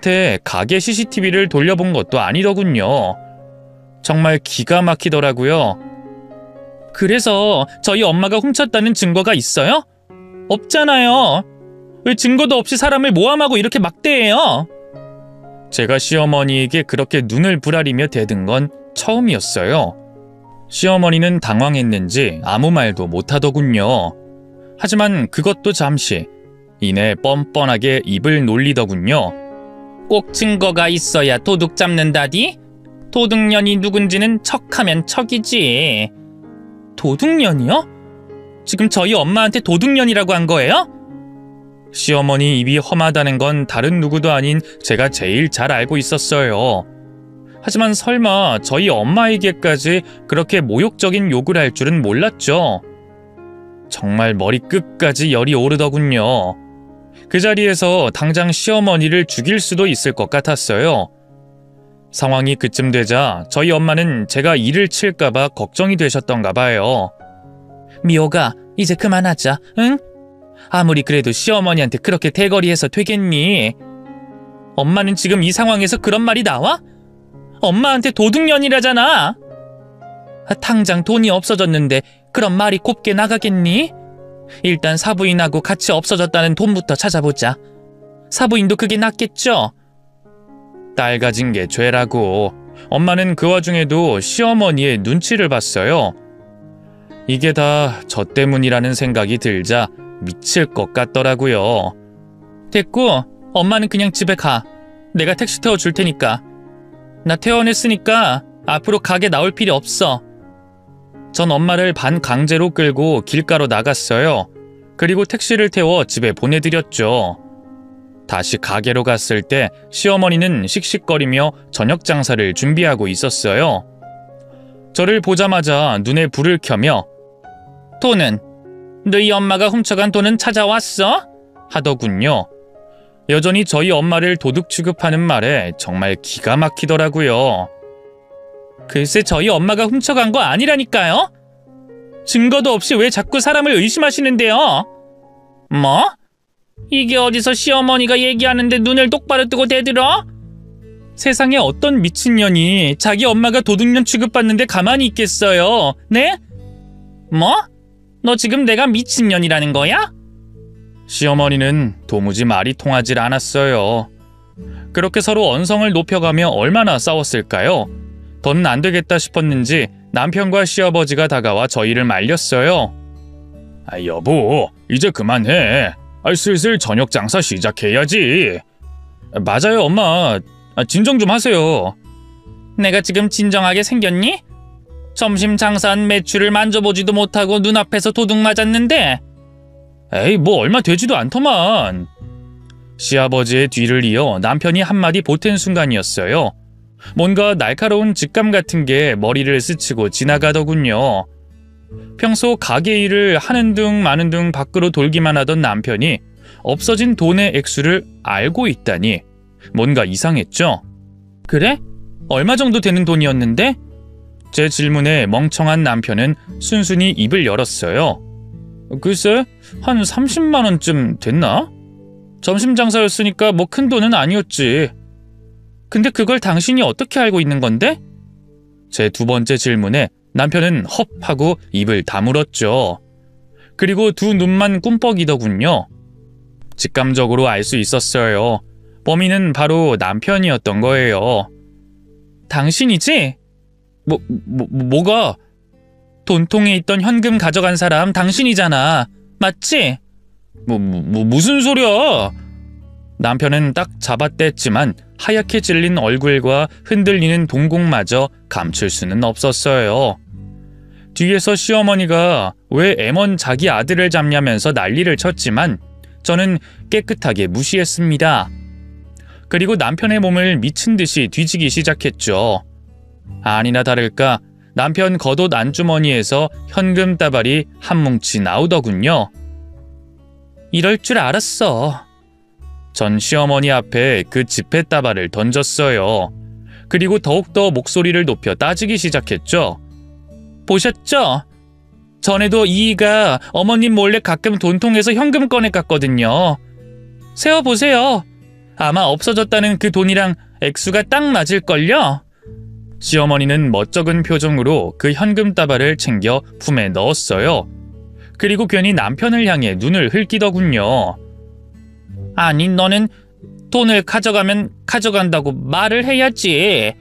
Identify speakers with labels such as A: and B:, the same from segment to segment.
A: 엄마한테 가게 CCTV를 돌려본 것도 아니더군요. 정말 기가 막히더라고요. 그래서 저희 엄마가 훔쳤다는 증거가 있어요? 없잖아요. 왜 증거도 없이 사람을 모함하고 이렇게 막대해요? 제가 시어머니에게 그렇게 눈을 부라리며 대든 건 처음이었어요. 시어머니는 당황했는지 아무 말도 못하더군요. 하지만 그것도 잠시. 이내 뻔뻔하게 입을 놀리더군요. 꼭 증거가 있어야 도둑 잡는다디? 도둑년이 누군지는 척하면 척이지. 도둑년이요? 지금 저희 엄마한테 도둑년이라고 한 거예요? 시어머니 입이 험하다는 건 다른 누구도 아닌 제가 제일 잘 알고 있었어요. 하지만 설마 저희 엄마에게까지 그렇게 모욕적인 욕을 할 줄은 몰랐죠. 정말 머리 끝까지 열이 오르더군요. 그 자리에서 당장 시어머니를 죽일 수도 있을 것 같았어요. 상황이 그쯤 되자 저희 엄마는 제가 일을 칠까봐 걱정이 되셨던가 봐요. 미호가 이제 그만하자, 응? 아무리 그래도 시어머니한테 그렇게 대거리해서 되겠니? 엄마는 지금 이 상황에서 그런 말이 나와? 엄마한테 도둑년이라잖아. 당장 돈이 없어졌는데 그런 말이 곱게 나가겠니? 일단 사부인하고 같이 없어졌다는 돈부터 찾아보자. 사부인도 그게 낫겠죠? 딸 가진 게 죄라고. 엄마는 그 와중에도 시어머니의 눈치를 봤어요. 이게 다 저 때문이라는 생각이 들자 미칠 것 같더라고요. 됐고, 엄마는 그냥 집에 가. 내가 택시 태워줄 테니까. 나 퇴원했으니까 앞으로 가게 나올 필요 없어. 전 엄마를 반강제로 끌고 길가로 나갔어요. 그리고 택시를 태워 집에 보내드렸죠. 다시 가게로 갔을 때 시어머니는 씩씩거리며 저녁 장사를 준비하고 있었어요. 저를 보자마자 눈에 불을 켜며 돈은? 너희 엄마가 훔쳐간 돈은 찾아왔어? 하더군요. 여전히 저희 엄마를 도둑 취급하는 말에 정말 기가 막히더라고요. 글쎄 저희 엄마가 훔쳐간 거 아니라니까요? 증거도 없이 왜 자꾸 사람을 의심하시는데요? 뭐? 이게 어디서 시어머니가 얘기하는데 눈을 똑바로 뜨고 대들어? 세상에 어떤 미친년이 자기 엄마가 도둑년 취급받는데 가만히 있겠어요? 네? 뭐? 너 지금 내가 미친년이라는 거야? 시어머니는 도무지 말이 통하질 않았어요. 그렇게 서로 언성을 높여가며 얼마나 싸웠을까요? 더는 안 되겠다 싶었는지 남편과 시아버지가 다가와 저희를 말렸어요. 여보, 이제 그만해. 슬슬 저녁 장사 시작해야지. 맞아요, 엄마. 진정 좀 하세요. 내가 지금 진정하게 생겼니? 점심 장사한 매출을 만져보지도 못하고 눈앞에서 도둑 맞았는데. 에이, 뭐 얼마 되지도 않더만. 시아버지의 뒤를 이어 남편이 한마디 보탠 순간이었어요. 뭔가 날카로운 직감 같은 게 머리를 스치고 지나가더군요. 평소 가게 일을 하는 둥 마는 둥 밖으로 돌기만 하던 남편이 없어진 돈의 액수를 알고 있다니 뭔가 이상했죠? 그래? 얼마 정도 되는 돈이었는데? 제 질문에 멍청한 남편은 순순히 입을 열었어요. 글쎄, 한 30만 원쯤 됐나? 점심 장사였으니까 뭐 큰 돈은 아니었지. 근데 그걸 당신이 어떻게 알고 있는 건데? 제 두 번째 질문에 남편은 헙 하고 입을 다물었죠. 그리고 두 눈만 꿈뻑이더군요. 직감적으로 알 수 있었어요. 범인은 바로 남편이었던 거예요. 당신이지? 뭐가? 돈통에 있던 현금 가져간 사람 당신이잖아. 맞지? 무슨 소리야? 남편은 딱 잡아댔지만 하얗게 질린 얼굴과 흔들리는 동공마저 감출 수는 없었어요. 뒤에서 시어머니가 왜 M1 자기 아들을 잡냐면서 난리를 쳤지만 저는 깨끗하게 무시했습니다. 그리고 남편의 몸을 미친 듯이 뒤지기 시작했죠. 아니나 다를까 남편 겉옷 안주머니에서 현금 따발이 한 뭉치 나오더군요. 이럴 줄 알았어. 전 시어머니 앞에 그 지폐 따발을 던졌어요. 그리고 더욱더 목소리를 높여 따지기 시작했죠. 보셨죠? 전에도 이이가 어머님 몰래 가끔 돈통에서 현금 꺼내 갔거든요. 세어보세요. 아마 없어졌다는 그 돈이랑 액수가 딱 맞을걸요? 시어머니는 멋쩍은 표정으로 그 현금 다발을 챙겨 품에 넣었어요. 그리고 괜히 남편을 향해 눈을 흘기더군요. 아니, 너는 돈을 가져가면 가져간다고 말을 해야지.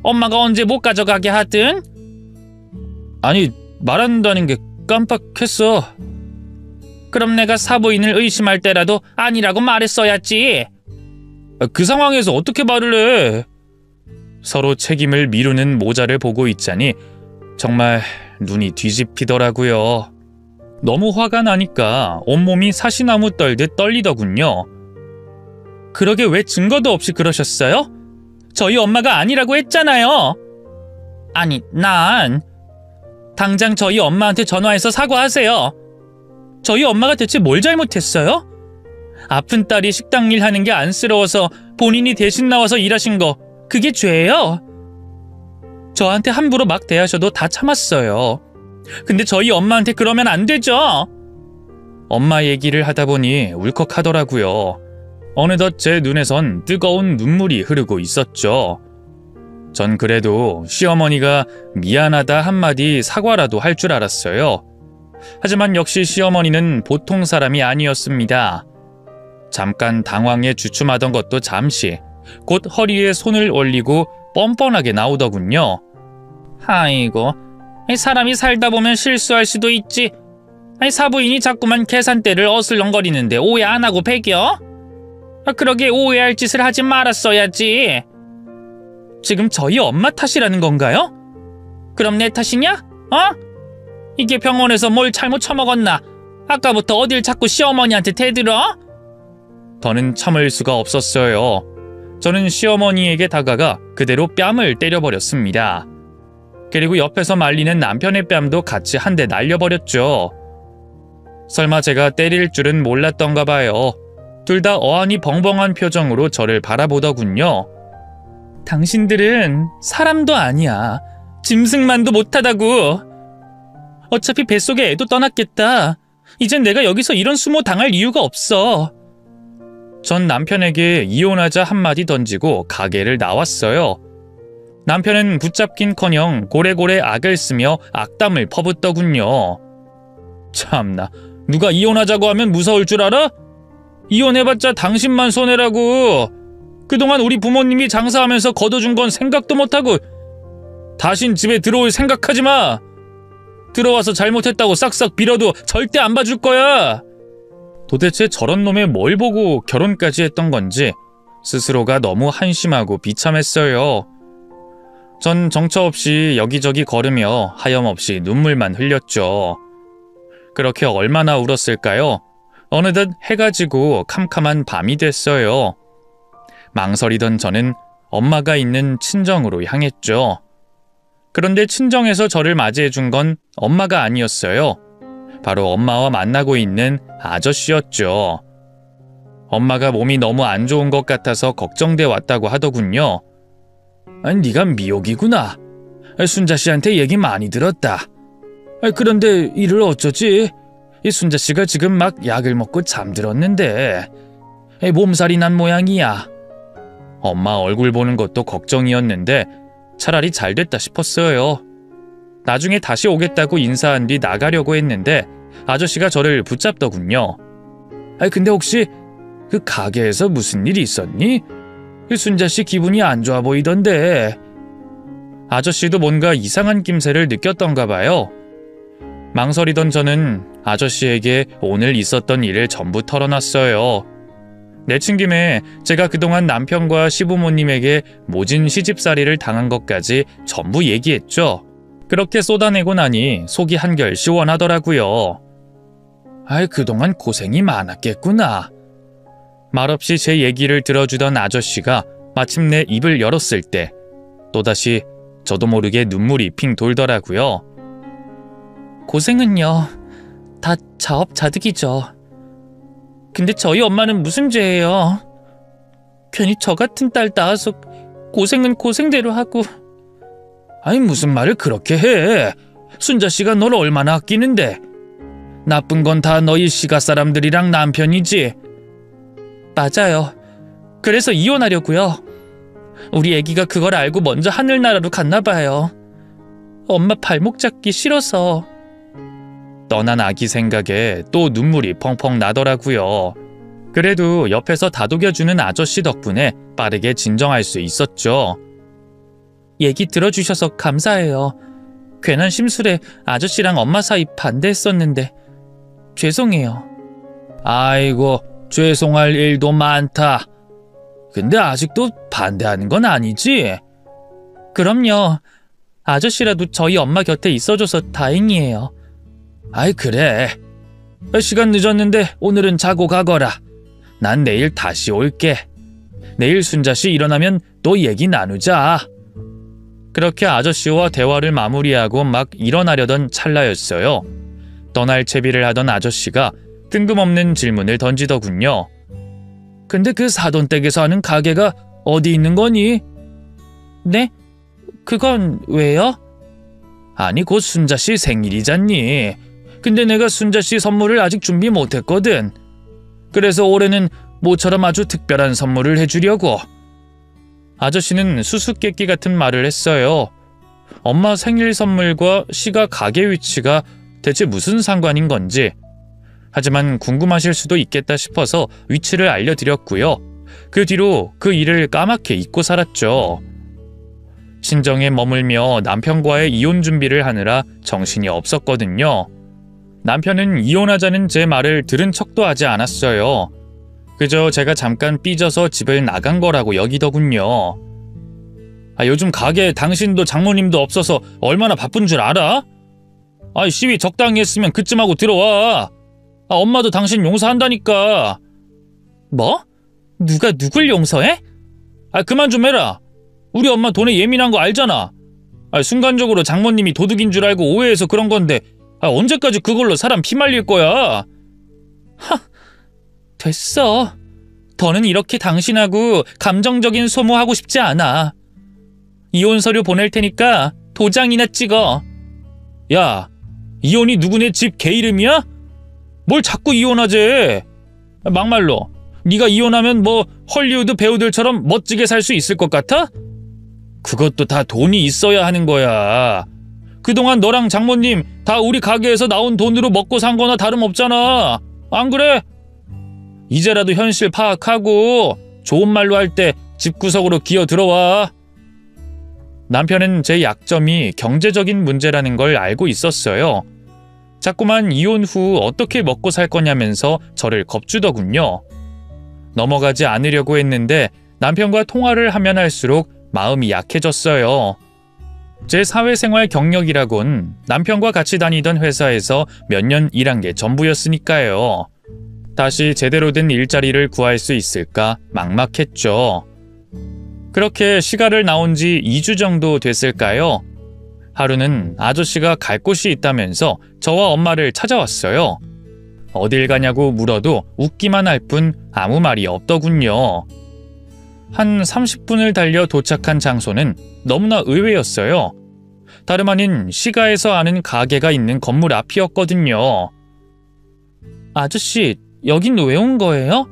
A: 엄마가 언제 못 가져가게 하든? 아니, 말한다는 게 깜빡했어. 그럼 내가 사부인을 의심할 때라도 아니라고 말했어야지. 그 상황에서 어떻게 말을 해? 서로 책임을 미루는 모자를 보고 있자니 정말 눈이 뒤집히더라고요. 너무 화가 나니까 온몸이 사시나무 떨듯 떨리더군요. 그러게 왜 증거도 없이 그러셨어요? 저희 엄마가 아니라고 했잖아요. 아니, 난 당장 저희 엄마한테 전화해서 사과하세요. 저희 엄마가 대체 뭘 잘못했어요? 아픈 딸이 식당 일 하는 게 안쓰러워서 본인이 대신 나와서 일하신 거 그게 죄예요? 저한테 함부로 막 대하셔도 다 참았어요. 근데 저희 엄마한테 그러면 안 되죠? 엄마 얘기를 하다 보니 울컥하더라고요. 어느덧 제 눈에선 뜨거운 눈물이 흐르고 있었죠. 전 그래도 시어머니가 미안하다 한마디 사과라도 할 줄 알았어요. 하지만 역시 시어머니는 보통 사람이 아니었습니다. 잠깐 당황해 주춤하던 것도 잠시, 곧 허리에 손을 올리고 뻔뻔하게 나오더군요. 아이고, 사람이 살다 보면 실수할 수도 있지. 사부인이 자꾸만 계산대를 어슬렁거리는데 오해 안 하고 배겨? 그러게 오해할 짓을 하지 말았어야지. 지금 저희 엄마 탓이라는 건가요? 그럼 내 탓이냐? 이게 병원에서 뭘 잘못 처먹었나? 아까부터 어딜 자꾸 시어머니한테 대들어? 더는 참을 수가 없었어요. 저는 시어머니에게 다가가 그대로 뺨을 때려버렸습니다. 그리고 옆에서 말리는 남편의 뺨도 같이 한 대 날려버렸죠. 설마 제가 때릴 줄은 몰랐던가 봐요. 둘 다 어안이 벙벙한 표정으로 저를 바라보더군요. 당신들은 사람도 아니야. 짐승만도 못하다고. 어차피 뱃속에 애도 떠났겠다. 이젠 내가 여기서 이런 수모 당할 이유가 없어. 전 남편에게 이혼하자 한마디 던지고 가게를 나왔어요. 남편은 붙잡긴커녕 고래고래 악을 쓰며 악담을 퍼붓더군요. 참나, 누가 이혼하자고 하면 무서울 줄 알아? 이혼해봤자 당신만 손해라고. 그동안 우리 부모님이 장사하면서 걷어준 건 생각도 못하고 다신 집에 들어올 생각하지 마. 들어와서 잘못했다고 싹싹 빌어도 절대 안 봐줄 거야. 도대체 저런 놈의 뭘 보고 결혼까지 했던 건지 스스로가 너무 한심하고 비참했어요. 전 정처 없이 여기저기 걸으며 하염없이 눈물만 흘렸죠. 그렇게 얼마나 울었을까요? 어느덧 해가 지고 캄캄한 밤이 됐어요. 망설이던 저는 엄마가 있는 친정으로 향했죠. 그런데 친정에서 저를 맞이해준 건 엄마가 아니었어요. 바로 엄마와 만나고 있는 아저씨였죠. 엄마가 몸이 너무 안 좋은 것 같아서 걱정돼 왔다고 하더군요. 네가 미옥이구나. 순자씨한테 얘기 많이 들었다. 그런데 이를 어쩌지? 이 순자씨가 지금 막 약을 먹고 잠들었는데 몸살이 난 모양이야. 엄마 얼굴 보는 것도 걱정이었는데 차라리 잘 됐다 싶었어요. 나중에 다시 오겠다고 인사한 뒤 나가려고 했는데 아저씨가 저를 붙잡더군요. 근데 혹시 그 가게에서 무슨 일이 있었니? 순자씨 기분이 안 좋아 보이던데. 아저씨도 뭔가 이상한 낌새를 느꼈던가 봐요. 망설이던 저는 아저씨에게 오늘 있었던 일을 전부 털어놨어요. 내친 김에 제가 그동안 남편과 시부모님에게 모진 시집살이를 당한 것까지 전부 얘기했죠. 그렇게 쏟아내고 나니 속이 한결 시원하더라고요. 그동안 고생이 많았겠구나. 말없이 제 얘기를 들어주던 아저씨가 마침내 입을 열었을 때 또다시 저도 모르게 눈물이 핑 돌더라고요. 고생은요, 다 자업자득이죠. 근데 저희 엄마는 무슨 죄예요? 괜히 저 같은 딸 낳아서 고생은 고생대로 하고. 무슨 말을 그렇게 해. 순자씨가 널 얼마나 아끼는데. 나쁜 건 다 너희 시가 사람들이랑 남편이지. 맞아요. 그래서 이혼하려고요. 우리 애기가 그걸 알고 먼저 하늘나라로 갔나 봐요. 엄마 발목 잡기 싫어서. 떠난 아기 생각에 또 눈물이 펑펑 나더라고요. 그래도 옆에서 다독여주는 아저씨 덕분에 빠르게 진정할 수 있었죠. 얘기 들어주셔서 감사해요. 괜한 심술에 아저씨랑 엄마 사이 반대했었는데 죄송해요. 아이고, 죄송할 일도 많다. 근데 아직도 반대하는 건 아니지? 그럼요. 아저씨라도 저희 엄마 곁에 있어줘서 다행이에요. 아이, 그래. 시간 늦었는데 오늘은 자고 가거라. 난 내일 다시 올게. 내일 순자씨 일어나면 또 얘기 나누자. 그렇게 아저씨와 대화를 마무리하고 막 일어나려던 찰나였어요. 떠날 채비를 하던 아저씨가 뜬금없는 질문을 던지더군요. 근데 그 사돈댁에서 하는 가게가 어디 있는 거니? 네? 그건 왜요? 아니, 곧 순자씨 생일이잖니. 근데 내가 순자씨 선물을 아직 준비 못했거든. 그래서 올해는 모처럼 아주 특별한 선물을 해주려고. 아저씨는 수수께끼 같은 말을 했어요. 엄마 생일 선물과 시가 가게 위치가 대체 무슨 상관인 건지. 하지만 궁금하실 수도 있겠다 싶어서 위치를 알려드렸고요. 그 뒤로 그 일을 까맣게 잊고 살았죠. 친정에 머물며 남편과의 이혼 준비를 하느라 정신이 없었거든요. 남편은 이혼하자는 제 말을 들은 척도 하지 않았어요. 그저 제가 잠깐 삐져서 집을 나간 거라고 여기더군요. 요즘 가게에 당신도 장모님도 없어서 얼마나 바쁜 줄 알아? 시위 적당히 했으면 그쯤 하고 들어와. 엄마도 당신 용서한다니까. 뭐? 누가 누굴 용서해? 그만 좀 해라. 우리 엄마 돈에 예민한 거 알잖아. 순간적으로 장모님이 도둑인 줄 알고 오해해서 그런 건데 언제까지 그걸로 사람 피말릴 거야? 됐어. 더는 이렇게 당신하고 감정적인 소모하고 싶지 않아. 이혼 서류 보낼 테니까 도장이나 찍어. 야, 이혼이 누구네 집 개 이름이야? 뭘 자꾸 이혼하재? 막말로 네가 이혼하면 뭐 헐리우드 배우들처럼 멋지게 살 수 있을 것 같아? 그것도 다 돈이 있어야 하는 거야. 그동안 너랑 장모님 다 우리 가게에서 나온 돈으로 먹고 산 거나 다름없잖아. 안 그래? 이제라도 현실 파악하고 좋은 말로 할 때 집구석으로 기어 들어와. 남편은 제 약점이 경제적인 문제라는 걸 알고 있었어요. 자꾸만 이혼 후 어떻게 먹고 살 거냐면서 저를 겁주더군요. 넘어가지 않으려고 했는데 남편과 통화를 하면 할수록 마음이 약해졌어요. 제 사회생활 경력이라곤 남편과 같이 다니던 회사에서 몇 년 일한 게 전부였으니까요. 다시 제대로 된 일자리를 구할 수 있을까 막막했죠. 그렇게 시가를 나온 지 2주 정도 됐을까요? 하루는 아저씨가 갈 곳이 있다면서 저와 엄마를 찾아왔어요. 어딜 가냐고 물어도 웃기만 할 뿐 아무 말이 없더군요. 한 30분을 달려 도착한 장소는 너무나 의외였어요. 다름 아닌 시가에서 아는 가게가 있는 건물 앞이었거든요. 아저씨, 여긴 왜 온 거예요?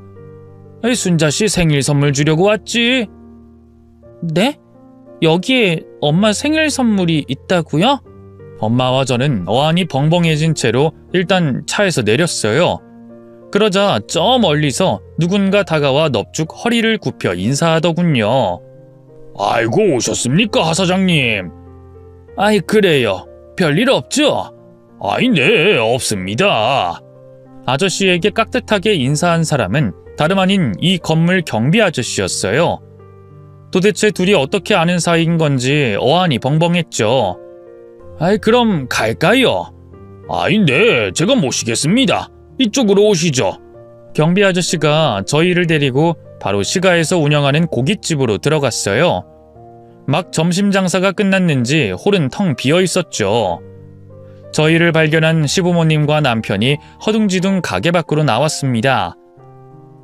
A: 순자씨 생일 선물 주려고 왔지. 네? 여기에 엄마 생일 선물이 있다고요? 엄마와 저는 어안이 벙벙해진 채로 일단 차에서 내렸어요. 그러자 저 멀리서 누군가 다가와 넙죽 허리를 굽혀 인사하더군요. 아이고, 오셨습니까, 하 사장님? 그래요. 별일 없죠? 네, 없습니다. 아저씨에게 깍듯하게 인사한 사람은 다름 아닌 이 건물 경비 아저씨였어요. 도대체 둘이 어떻게 아는 사이인 건지 어안이 벙벙했죠. 그럼 갈까요? 네, 제가 모시겠습니다. 이쪽으로 오시죠. 경비 아저씨가 저희를 데리고 바로 시가에서 운영하는 고깃집으로 들어갔어요. 막 점심 장사가 끝났는지 홀은 텅 비어 있었죠. 저희를 발견한 시부모님과 남편이 허둥지둥 가게 밖으로 나왔습니다.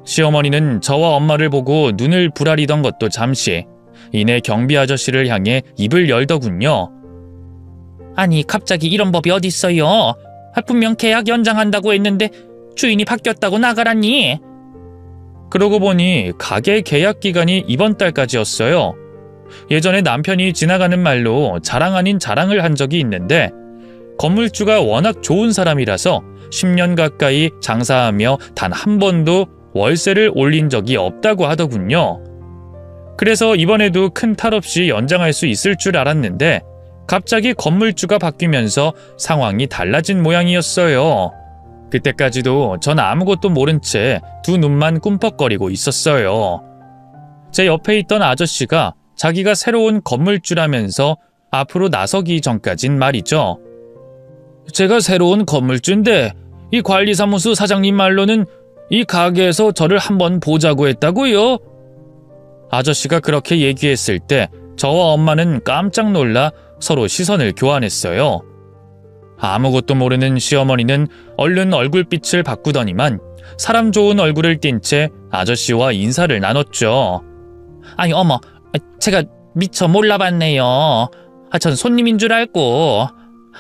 A: 시어머니는 저와 엄마를 보고 눈을 부라리던 것도 잠시, 이내 경비 아저씨를 향해 입을 열더군요. 아니, 갑자기 이런 법이 어딨어요? 분명 계약 연장한다고 했는데 주인이 바뀌었다고 나가라니. 그러고 보니 가게 계약 기간이 이번 달까지였어요. 예전에 남편이 지나가는 말로 자랑 아닌 자랑을 한 적이 있는데 건물주가 워낙 좋은 사람이라서 10년 가까이 장사하며 단 한 번도 월세를 올린 적이 없다고 하더군요. 그래서 이번에도 큰 탈 없이 연장할 수 있을 줄 알았는데 갑자기 건물주가 바뀌면서 상황이 달라진 모양이었어요. 그때까지도 전 아무것도 모른 채 두 눈만 꿈뻑거리고 있었어요. 제 옆에 있던 아저씨가 자기가 새로운 건물주라면서 앞으로 나서기 전까진 말이죠. 제가 새로운 건물주인데 이 관리사무소 사장님 말로는 이 가게에서 저를 한번 보자고 했다고요? 아저씨가 그렇게 얘기했을 때 저와 엄마는 깜짝 놀라 서로 시선을 교환했어요. 아무것도 모르는 시어머니는 얼른 얼굴빛을 바꾸더니만 사람 좋은 얼굴을 띤 채 아저씨와 인사를 나눴죠. 아니 어머, 제가 미처 몰라봤네요. 전 손님인 줄 알고.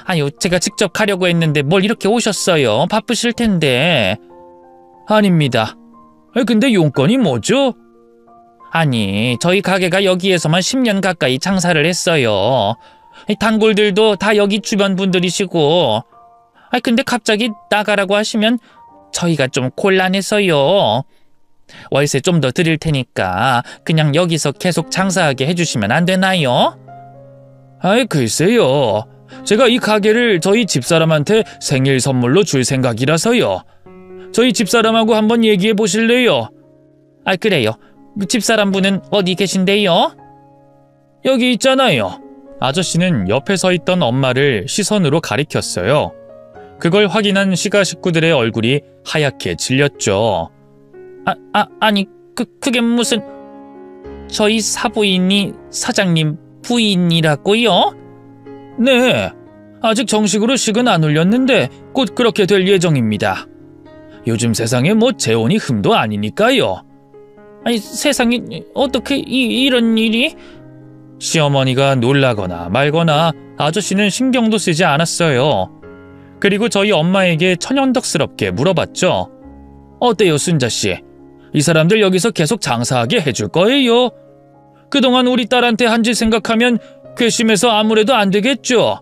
A: 아유, 제가 직접 가려고 했는데 뭘 이렇게 오셨어요? 바쁘실 텐데. 아닙니다. 근데 용건이 뭐죠? 아니, 저희 가게가 여기에서만 10년 가까이 장사를 했어요. 단골들도 다 여기 주변 분들이시고. 근데 갑자기 나가라고 하시면 저희가 좀 곤란해서요. 월세 좀 더 드릴 테니까 그냥 여기서 계속 장사하게 해주시면 안 되나요? 글쎄요. 제가 이 가게를 저희 집사람한테 생일 선물로 줄 생각이라서요. 저희 집사람하고 한번 얘기해 보실래요? 그래요. 집사람 분은 어디 계신데요? 여기 있잖아요. 아저씨는 옆에 서 있던 엄마를 시선으로 가리켰어요. 그걸 확인한 시가 식구들의 얼굴이 하얗게 질렸죠. 아니, 그게 무슨... 저희 사부인이 사장님 부인이라고요? 네, 아직 정식으로 식은 안 올렸는데 곧 그렇게 될 예정입니다. 요즘 세상에 뭐 재혼이 흠도 아니니까요. 세상에 어떻게 이런 일이? 시어머니가 놀라거나 말거나 아저씨는 신경도 쓰지 않았어요. 그리고 저희 엄마에게 천연덕스럽게 물어봤죠. 어때요, 순자씨? 이 사람들 여기서 계속 장사하게 해줄 거예요? 그동안 우리 딸한테 한 짓 생각하면 괘씸해서 아무래도 안 되겠죠?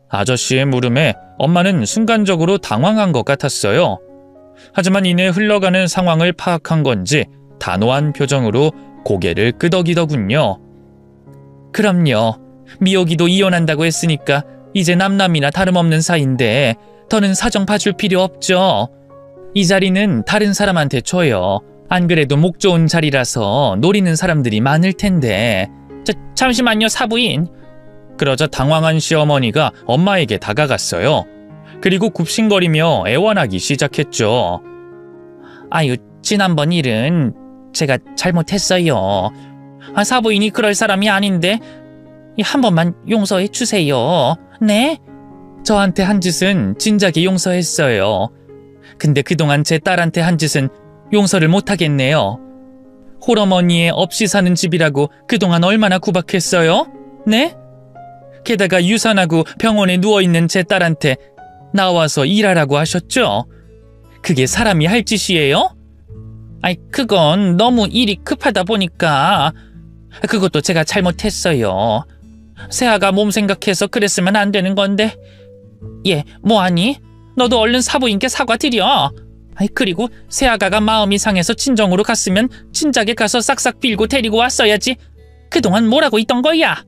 A: 아저씨의 물음에 엄마는 순간적으로 당황한 것 같았어요. 하지만 이내 흘러가는 상황을 파악한 건지 단호한 표정으로 고개를 끄덕이더군요. 그럼요. 미옥이도 이혼한다고 했으니까 이제 남남이나 다름없는 사이인데 더는 사정 봐줄 필요 없죠. 이 자리는 다른 사람한테 줘요. 안 그래도 목 좋은 자리라서 노리는 사람들이 많을 텐데. 잠시만요, 사부인. 그러자 당황한 시어머니가 엄마에게 다가갔어요. 그리고 굽신거리며 애원하기 시작했죠. 아유, 지난번 일은 제가 잘못했어요. 사부인이 그럴 사람이 아닌데 한 번만 용서해 주세요. 네? 저한테 한 짓은 진작에 용서했어요. 근데 그동안 제 딸한테 한 짓은 용서를 못하겠네요. 홀어머니의 없이 사는 집이라고 그동안 얼마나 구박했어요? 네? 게다가 유산하고 병원에 누워있는 제 딸한테 나와서 일하라고 하셨죠? 그게 사람이 할 짓이에요? 그건 너무 일이 급하다 보니까. 그것도 제가 잘못했어요. 세아가 몸 생각해서 그랬으면 안 되는 건데. 뭐하니? 너도 얼른 사부인께 사과드려. 그리고 세아가가 마음이 상해서 친정으로 갔으면 친작에 가서 싹싹 빌고 데리고 왔어야지. 그동안 뭐라고 있던 거야?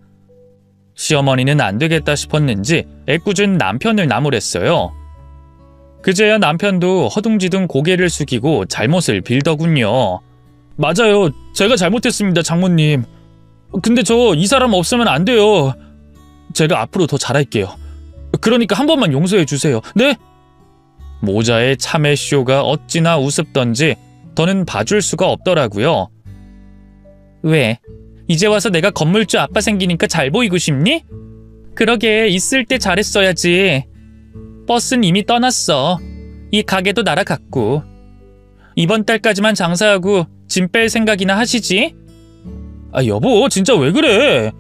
A: 시어머니는 안 되겠다 싶었는지 애꿎은 남편을 나무랬어요. 그제야 남편도 허둥지둥 고개를 숙이고 잘못을 빌더군요. 맞아요. 제가 잘못했습니다, 장모님. 근데 저 이 사람 없으면 안 돼요. 제가 앞으로 더 잘할게요. 그러니까 한 번만 용서해 주세요. 네? 모자의 참의 쇼가 어찌나 우습던지 더는 봐줄 수가 없더라고요. 왜? 이제 와서 내가 건물주 아빠 생기니까 잘 보이고 싶니? 그러게, 있을 때 잘했어야지. 버스는 이미 떠났어. 이 가게도 날아갔고. 이번 달까지만 장사하고 짐 뺄 생각이나 하시지? 여보, 진짜 왜 그래?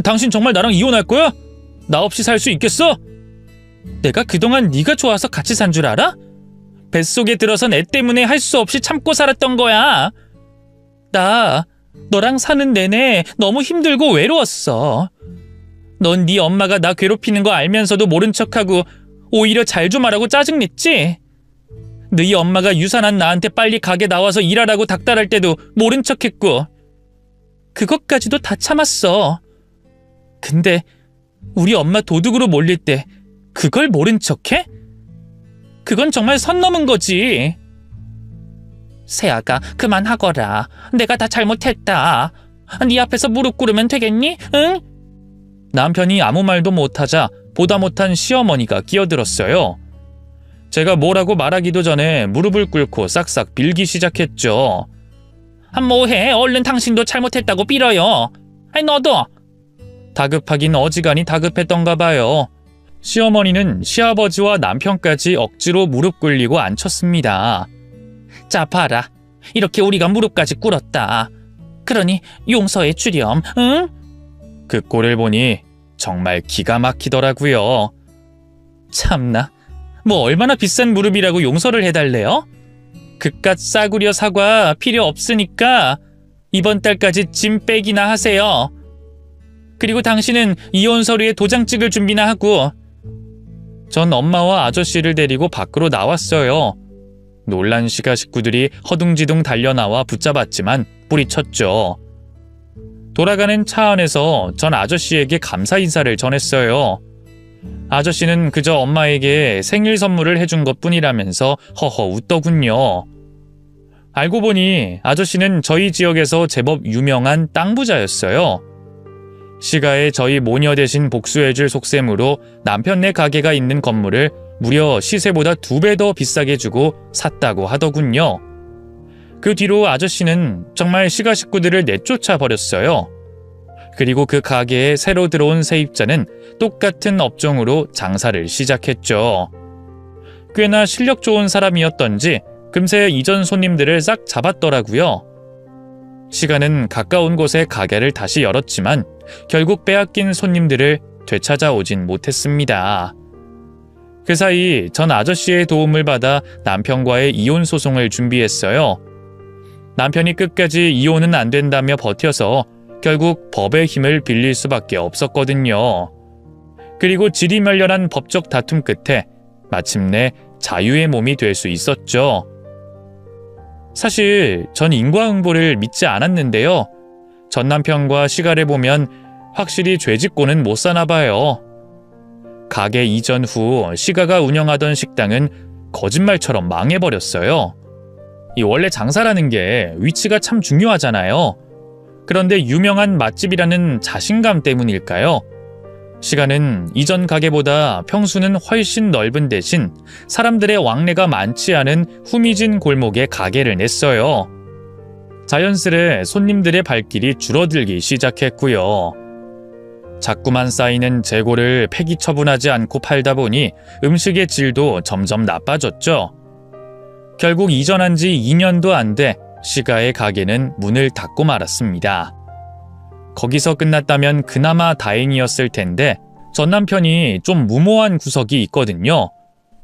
A: 당신 정말 나랑 이혼할 거야? 나 없이 살 수 있겠어? 내가 그동안 네가 좋아서 같이 산 줄 알아? 뱃속에 들어선 애 때문에 할 수 없이 참고 살았던 거야. 나 너랑 사는 내내 너무 힘들고 외로웠어. 넌 네 엄마가 나 괴롭히는 거 알면서도 모른 척하고 오히려 잘 좀 하라고 짜증냈지? 너희 엄마가 유산한 나한테 빨리 가게 나와서 일하라고 닥달할 때도 모른 척했고 그것까지도 다 참았어. 근데 우리 엄마 도둑으로 몰릴 때 그걸 모른 척해? 그건 정말 선 넘은 거지. 세아가 그만하거라. 내가 다 잘못했다. 네 앞에서 무릎 꿇으면 되겠니? 응? 남편이 아무 말도 못하자 보다 못한 시어머니가 끼어들었어요. 제가 뭐라고 말하기도 전에 무릎을 꿇고 싹싹 빌기 시작했죠. 뭐해? 얼른 당신도 잘못했다고 빌어요. 아니 너도. 다급하긴 어지간히 다급했던가 봐요. 시어머니는 시아버지와 남편까지 억지로 무릎 꿇리고 앉혔습니다. 자 봐라. 이렇게 우리가 무릎까지 꿇었다. 그러니 용서해 주렴. 응? 그 꼴을 보니 정말 기가 막히더라고요. 참나. 뭐 얼마나 비싼 무릎이라고 용서를 해달래요? 그깟 싸구려 사과 필요 없으니까 이번 달까지 짐 빼기나 하세요. 그리고 당신은 이혼 서류에 도장 찍을 준비나 하고. 전 엄마와 아저씨를 데리고 밖으로 나왔어요. 놀란 시가 식구들이 허둥지둥 달려나와 붙잡았지만 뿌리쳤죠. 돌아가는 차 안에서 전 아저씨에게 감사 인사를 전했어요. 아저씨는 그저 엄마에게 생일 선물을 해준 것뿐이라면서 허허 웃더군요. 알고 보니 아저씨는 저희 지역에서 제법 유명한 땅 부자였어요. 시가에 저희 모녀 대신 복수해줄 속셈으로 남편네 가게가 있는 건물을 무려 시세보다 2배 더 비싸게 주고 샀다고 하더군요. 그 뒤로 아저씨는 정말 시가 식구들을 내쫓아 버렸어요. 그리고 그 가게에 새로 들어온 세입자는 똑같은 업종으로 장사를 시작했죠. 꽤나 실력 좋은 사람이었던지 금세 이전 손님들을 싹 잡았더라고요. 시가는 가까운 곳에 가게를 다시 열었지만 결국 빼앗긴 손님들을 되찾아오진 못했습니다. 그 사이 전 아저씨의 도움을 받아 남편과의 이혼 소송을 준비했어요. 남편이 끝까지 이혼은 안 된다며 버텨서 결국 법의 힘을 빌릴 수밖에 없었거든요. 그리고 지리멸렬한 법적 다툼 끝에 마침내 자유의 몸이 될 수 있었죠. 사실 전 인과응보를 믿지 않았는데요. 전 남편과 시가를 보면 확실히 죄짓고는 못 사나 봐요. 가게 이전 후 시가가 운영하던 식당은 거짓말처럼 망해버렸어요. 원래 장사라는 게 위치가 참 중요하잖아요. 그런데 유명한 맛집이라는 자신감 때문일까요? 시가는 이전 가게보다 평수는 훨씬 넓은 대신 사람들의 왕래가 많지 않은 후미진 골목에 가게를 냈어요. 자연스레 손님들의 발길이 줄어들기 시작했고요. 자꾸만 쌓이는 재고를 폐기 처분하지 않고 팔다 보니 음식의 질도 점점 나빠졌죠. 결국 이전한 지 2년도 안 돼 시가의 가게는 문을 닫고 말았습니다. 거기서 끝났다면 그나마 다행이었을 텐데 전 남편이 좀 무모한 구석이 있거든요.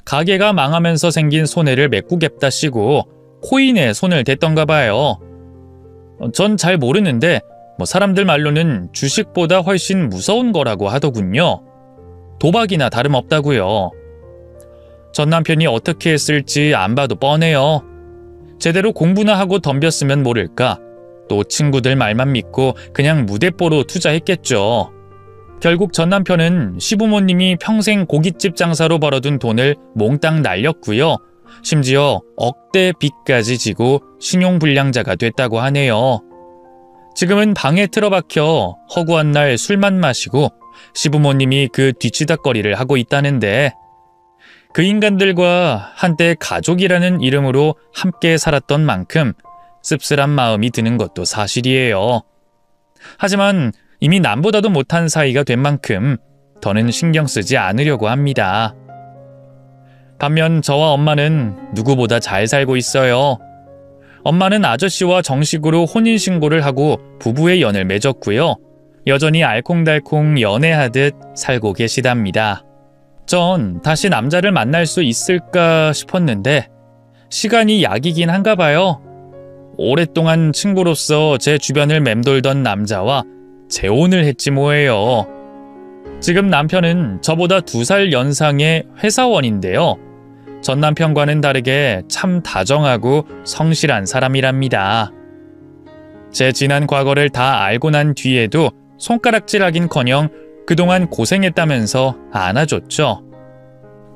A: 가게가 망하면서 생긴 손해를 메꾸겠다시고 코인에 손을 댔던가 봐요. 전 잘 모르는데 사람들 말로는 주식보다 훨씬 무서운 거라고 하더군요. 도박이나 다름없다고요. 전 남편이 어떻게 했을지 안 봐도 뻔해요. 제대로 공부나 하고 덤볐으면 모를까. 또 친구들 말만 믿고 그냥 무대뽀로 투자했겠죠. 결국 전 남편은 시부모님이 평생 고깃집 장사로 벌어둔 돈을 몽땅 날렸고요. 심지어 억대 빚까지 지고 신용불량자가 됐다고 하네요. 지금은 방에 틀어박혀 허구한 날 술만 마시고 시부모님이 그 뒤치다꺼리를 하고 있다는데 그 인간들과 한때 가족이라는 이름으로 함께 살았던 만큼 씁쓸한 마음이 드는 것도 사실이에요. 하지만 이미 남보다도 못한 사이가 된 만큼 더는 신경 쓰지 않으려고 합니다. 반면 저와 엄마는 누구보다 잘 살고 있어요. 엄마는 아저씨와 정식으로 혼인신고를 하고 부부의 연을 맺었고요. 여전히 알콩달콩 연애하듯 살고 계시답니다. 전 다시 남자를 만날 수 있을까 싶었는데 시간이 약이긴 한가 봐요. 오랫동안 친구로서 제 주변을 맴돌던 남자와 재혼을 했지 뭐예요. 지금 남편은 저보다 2살 연상의 회사원인데요. 전 남편과는 다르게 참 다정하고 성실한 사람이랍니다. 제 지난 과거를 다 알고 난 뒤에도 손가락질하긴커녕 그동안 고생했다면서 안아줬죠.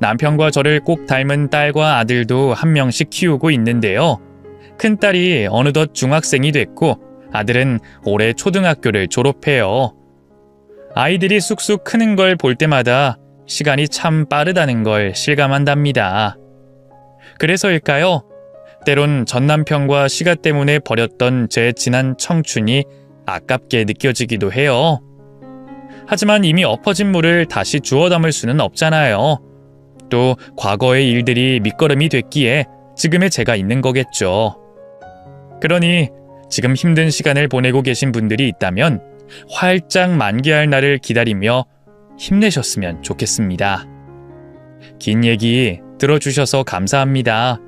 A: 남편과 저를 꼭 닮은 딸과 아들도 한 명씩 키우고 있는데요. 큰딸이 어느덧 중학생이 됐고 아들은 올해 초등학교를 졸업해요. 아이들이 쑥쑥 크는 걸 볼 때마다 시간이 참 빠르다는 걸 실감한답니다. 그래서일까요? 때론 전 남편과 시가 때문에 버렸던 제 지난 청춘이 아깝게 느껴지기도 해요. 하지만 이미 엎어진 물을 다시 주워 담을 수는 없잖아요. 또 과거의 일들이 밑거름이 됐기에 지금의 제가 있는 거겠죠. 그러니 지금 힘든 시간을 보내고 계신 분들이 있다면 활짝 만개할 날을 기다리며 힘내셨으면 좋겠습니다. 긴 얘기 들어주셔서 감사합니다.